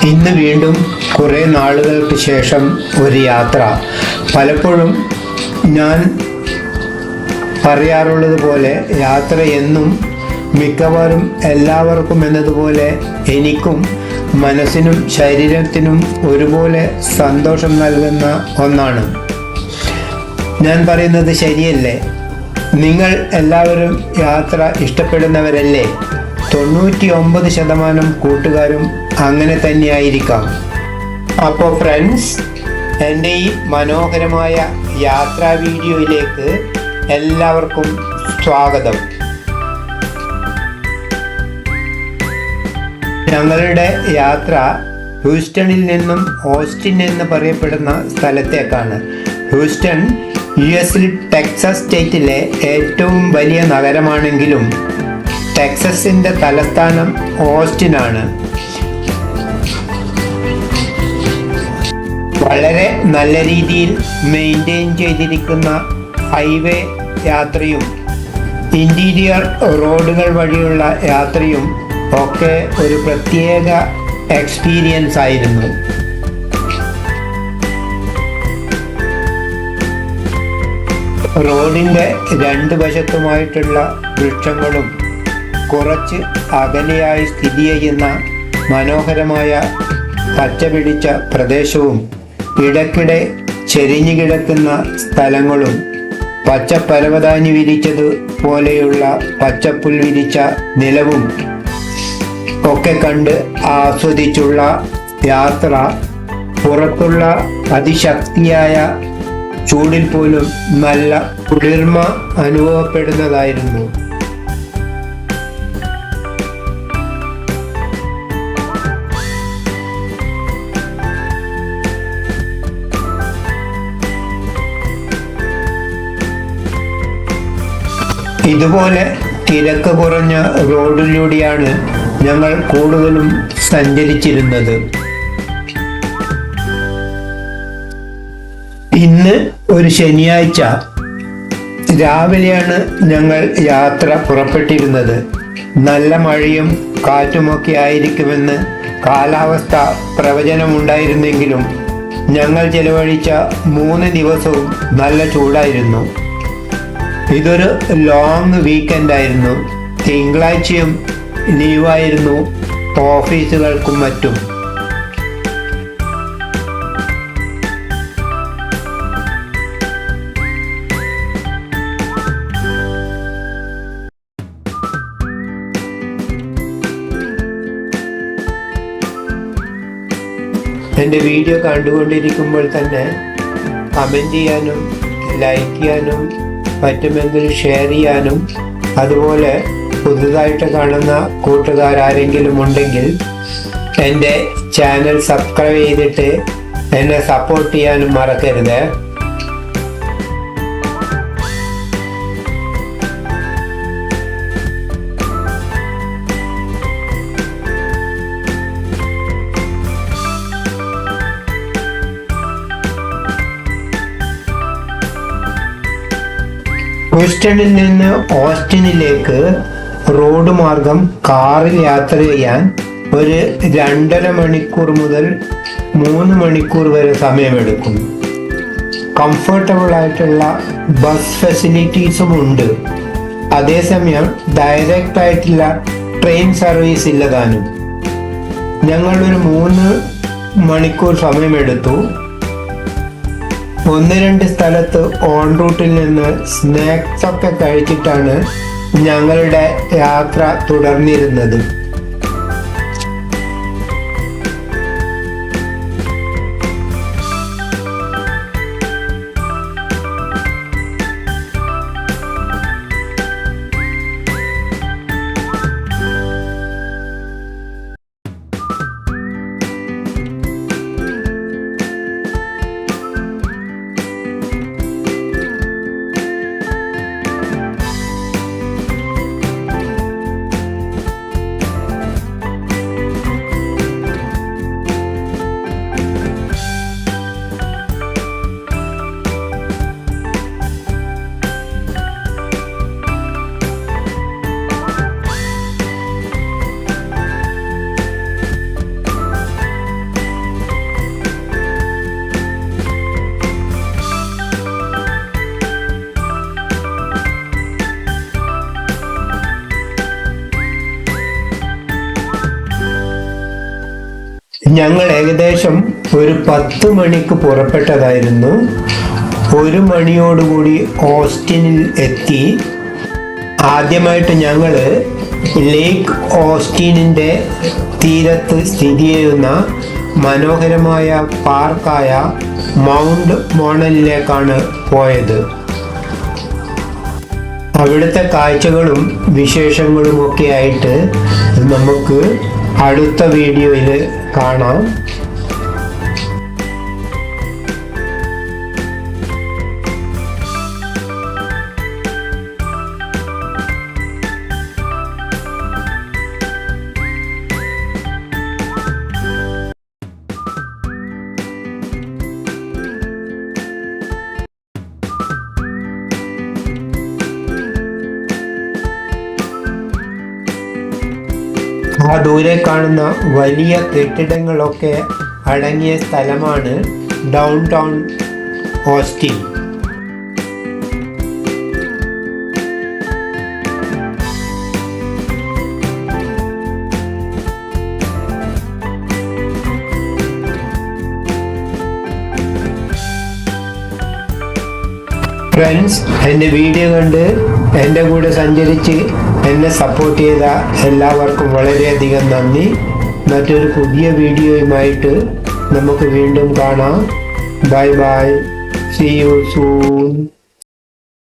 ഇന്ന് വീണ്ടും കുറേ നാളുകൾക്ക് ശേഷം ഒരു യാത്ര. പലപ്പോഴും ഞാൻ പറയാറുള്ളത് പോലെ യാത്ര എന്നും മിക്കവാറും എല്ലാവർക്കും എന്നതുപോലെ എനിക്കും മനസ്സിനും ശരീരത്തിനും ഒരുപോലെ സന്തോഷം നൽകുന്ന ഒന്നാണ്. ഞാൻ പറയുന്നത് ശരിയല്ലേ? നിങ്ങൾ എല്ലാവരും യാത്ര ഇഷ്ടപ്പെടുന്നവരല്ലേ? 99% കൂട്ടുകാരും അങ്ങനെ തന്നെയായിരിക്കാം. അപ്പോൾ ഫ്രണ്ട്സ്, എൻ്റെ ഈ മനോഹരമായ യാത്രാ വീഡിയോയിലേക്ക് എല്ലാവർക്കും സ്വാഗതം. ഞങ്ങളുടെ യാത്ര ഹ്യൂസ്റ്റണിൽ നിന്നും ഓസ്റ്റിൻ എന്ന് പറയപ്പെടുന്ന സ്ഥലത്തേക്കാണ്. ഹ്യൂസ്റ്റൺ US ടെക്സസ് സ്റ്റേറ്റിലെ ഏറ്റവും വലിയ നഗരമാണെങ്കിലും ടെക്സസിൻ്റെ തലസ്ഥാനം ഓസ്റ്റിനാണ്. വളരെ നല്ല രീതിയിൽ മെയിൻറ്റെയിൻ ചെയ്തിരിക്കുന്ന ഹൈവേ യാത്രയും ഇൻറ്റീരിയർ റോഡുകൾ വഴിയുള്ള യാത്രയും ഒക്കെ ഒരു പ്രത്യേക എക്സ്പീരിയൻസ് ആയിരുന്നു. റോഡിൻ്റെ രണ്ട് വശത്തുമായിട്ടുള്ള വൃക്ഷങ്ങളും കുറച്ച് അകലെയായി സ്ഥിതി ചെയ്യുന്ന മനോഹരമായ പച്ചപിടിച്ച പ്രദേശവും ഇടയ്ക്കിടെ ചെരിഞ്ഞു കിടക്കുന്ന സ്ഥലങ്ങളും പച്ചപ്പരവതാനി വിരിച്ചത് പോലെയുള്ള പച്ചപ്പുൽ വിരിച്ച നിലവും ഒക്കെ കണ്ട് ആസ്വദിച്ചുള്ള യാത്ര പുറത്തുള്ള അതിശക്തിയായ ചൂടിൽ പോലും നല്ല കുളിർമ അനുഭവപ്പെടുന്നതായിരുന്നു. ഇതുപോലെ തിരക്ക് കുറഞ്ഞ റോഡിലൂടെയാണ് ഞങ്ങൾ കൂടുതലും സഞ്ചരിച്ചിരുന്നത്. ഇന്ന് ഒരു ശനിയാഴ്ച രാവിലെയാണ് ഞങ്ങൾ യാത്ര പുറപ്പെട്ടിരുന്നത്. നല്ല മഴയും കാറ്റുമൊക്കെ ആയിരിക്കുമെന്ന് കാലാവസ്ഥ പ്രവചനമുണ്ടായിരുന്നെങ്കിലും ഞങ്ങൾ ചെലവഴിച്ച 3 ദിവസവും നല്ല ചൂടായിരുന്നു. ഇതൊരു ലോങ് വീക്കെൻഡ് ആയിരുന്നു. തിങ്കളാഴ്ചയും ലീവായിരുന്നു ഓഫീസുകൾക്കും മറ്റും. എൻ്റെ വീഡിയോ കണ്ടുകൊണ്ടിരിക്കുമ്പോൾ തന്നെ കമൻറ്റ് ചെയ്യാനും ലൈക്ക് ചെയ്യാനും പറ്റുമെങ്കിൽ ഷെയർ ചെയ്യാനും, അതുപോലെ പുതുതായിട്ട് കാണുന്ന കൂട്ടുകാരാരെങ്കിലും ഉണ്ടെങ്കിൽ എൻ്റെ ചാനൽ സബ്സ്ക്രൈബ് ചെയ്തിട്ട് എന്നെ സപ്പോർട്ട് ചെയ്യാനും മറക്കരുത്. ഹ്യൂസ്റ്റണിൽ നിന്ന് ഓസ്റ്റിനിലേക്ക് റോഡ് മാർഗം കാറിൽ യാത്ര ചെയ്യാൻ ഒരു 2.5 മണിക്കൂർ മുതൽ 3 മണിക്കൂർ വരെ സമയമെടുക്കും. കംഫർട്ടബിൾ ആയിട്ടുള്ള ബസ് ഫെസിലിറ്റീസും ഉണ്ട്. അതേസമയം ഡയറക്റ്റ് ആയിട്ടുള്ള ട്രെയിൻ സർവീസ് ഇല്ലതാനും. ഞങ്ങളൊരു 3 മണിക്കൂർ സമയമെടുത്തു. 1-2 സ്ഥലത്ത് ഓൺ റൂട്ടിൽ നിന്ന് സ്നാക്സ് ഒക്കെ കഴിച്ചിട്ടാണ് ഞങ്ങളുടെ യാത്ര തുടർന്നിരുന്നത്. ഞങ്ങൾ ഏകദേശം ഒരു 10 മണിക്ക് പുറപ്പെട്ടതായിരുന്നു. 1 മണിയോടുകൂടി ഓസ്റ്റിനിൽ എത്തി. ആദ്യമായിട്ട് ഞങ്ങൾ ലേക്ക് ഓസ്റ്റിനിൻ്റെ തീരത്ത് സ്ഥിതി ചെയ്യുന്ന മനോഹരമായ പാർക്കായ മൗണ്ട് മോണലിലേക്കാണ് പോയത്. അവിടുത്തെ കാഴ്ചകളും വിശേഷങ്ങളും ഒക്കെ ആയിട്ട് നമുക്ക് അടുത്ത വീഡിയോയിൽ കാണാം. ആ ദൂരെ കാണുന്ന വലിയ കെട്ടിടങ്ങളൊക്കെ അടങ്ങിയ സ്ഥലമാണ് ഡൗൺ ടൗൺ ഓസ്റ്റിൻ. ഫ്രണ്ട്സ്, എൻ്റെ വീഡിയോ കണ്ട് എൻ്റെ കൂടെ സഞ്ചരിച്ച് എന്നെ സപ്പോർട്ട് ചെയ്ത എല്ലാവർക്കും വളരെയധികം നന്ദി. മറ്റൊരു പുതിയ വീഡിയോയുമായിട്ട് നമുക്ക് വീണ്ടും കാണാം. Bye bye. See you soon.